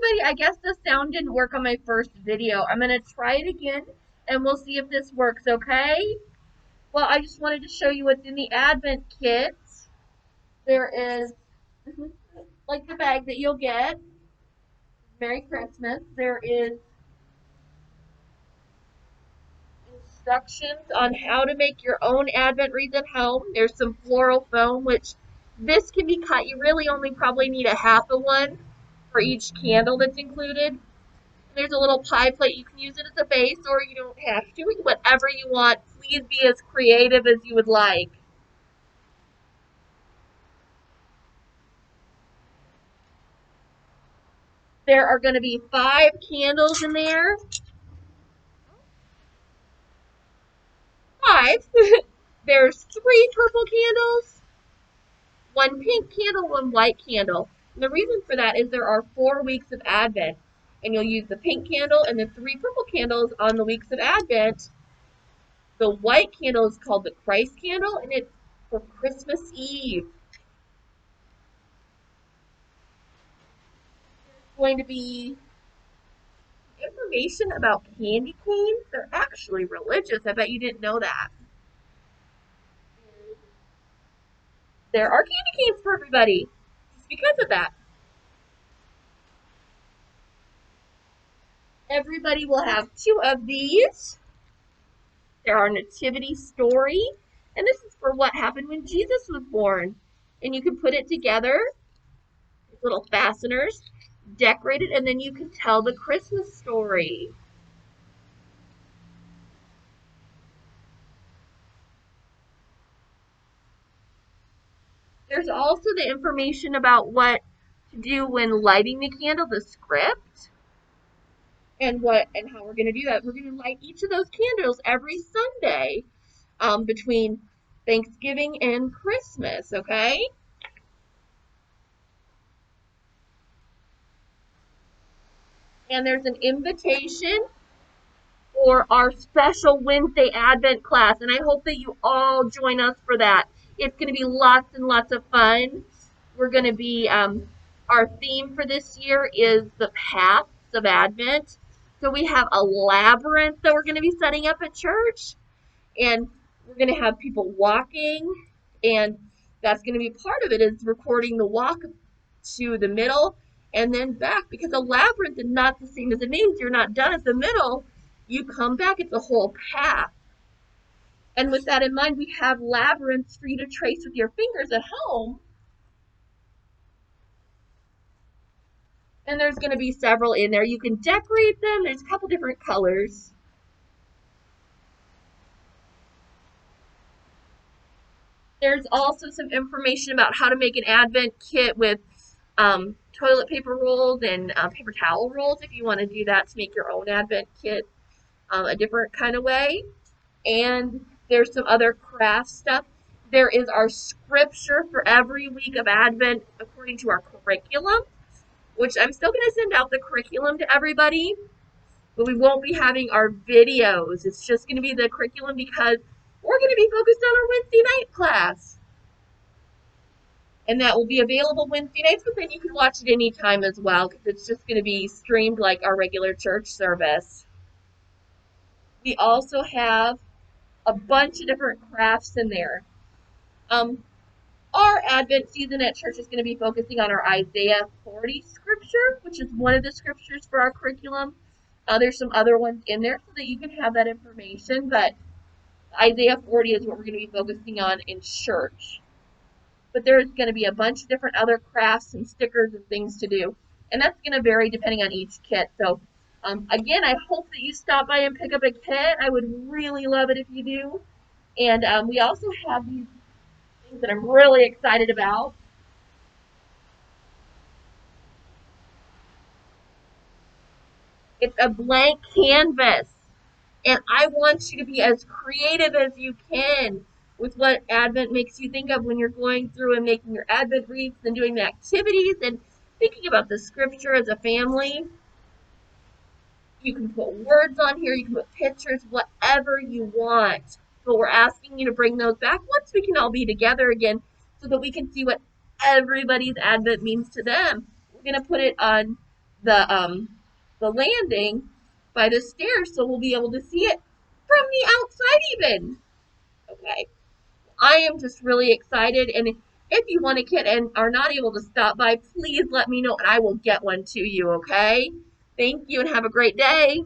everybody, I guess the sound didn't work on my first video. I'm going to try it again, and we'll see if this works, okay? Well, I just wanted to show you what's in the Advent kit. There is, like the bag that you'll get. Merry Christmas. There is instructions on how to make your own Advent wreath at home. There's some floral foam, which this can be cut. You really only probably need a half of one for each candle that's included. There's a little pie plate. You can use it as a base, or you don't have to. Whatever you want. Please be as creative as you would like. There are going to be 5 candles in there. 5. There's 3 purple candles, 1 pink candle, 1 white candle. And the reason for that is there are 4 weeks of Advent. And you'll use the pink candle and the 3 purple candles on the weeks of Advent. The white candle is called the Christ candle, and it's for Christmas Eve. There's going to be information about candy canes. They're actually religious. I bet you didn't know that. There are candy canes for everybody, just because of that. Everybody will have 2 of these. There are nativity story, and this is for what happened when Jesus was born. And you can put it together, little fasteners, decorate it, and then you can tell the Christmas story. There's also the information about what to do when lighting the candle, the script, and how we're going to do that. We're going to light each of those candles every Sunday between Thanksgiving and Christmas, okay? And there's an invitation for our special Wednesday Advent class, and I hope that you all join us for that. It's going to be lots and lots of fun. We're going to be, our theme for this year is the paths of Advent. So we have a labyrinth that we're going to be setting up at church, and we're going to have people walking, and that's going to be part of it, is recording the walk to the middle and then back, because a labyrinth is not the same as a maze. You're not done at the middle. You come back. It's a whole path. And with that in mind, we have labyrinths for you to trace with your fingers at home. And there's going to be several in there. You can decorate them. There's a couple different colors. There's also some information about how to make an Advent kit with toilet paper rolls and paper towel rolls if you want to do that to make your own Advent kit a different kind of way. And there's some other craft stuff. There is our scripture for every week of Advent according to our curriculum, which I'm still going to send out the curriculum to everybody, but we won't be having our videos. It's just going to be the curriculum because we're going to be focused on our Wednesday night class. And that will be available Wednesday nights, but then you can watch it anytime as well, because it's just going to be streamed like our regular church service. We also have a bunch of different crafts in there. Our Advent season at church is going to be focusing on our Isaiah 40 scripture, which is one of the scriptures for our curriculum. There's some other ones in there so that you can have that information, but Isaiah 40 is what we're going to be focusing on in church. But there's going to be a bunch of different other crafts and stickers and things to do, and that's going to vary depending on each kit. So, again, I hope that you stop by and pick up a kit. I would really love it if you do. And we also have these things that I'm really excited about. It's a blank canvas, and I want you to be as creative as you can with what Advent makes you think of when you're going through and making your Advent wreaths and doing the activities and thinking about the scripture as a family. You can put words on here, you can put pictures, whatever you want. But we're asking you to bring those back once we can all be together again so that we can see what everybody's Advent means to them. We're going to put it on the landing by the stairs, so we'll be able to see it from the outside even. Okay. I am just really excited, and if you want a kit and are not able to stop by, please let me know and I will get one to you, okay? Thank you and have a great day.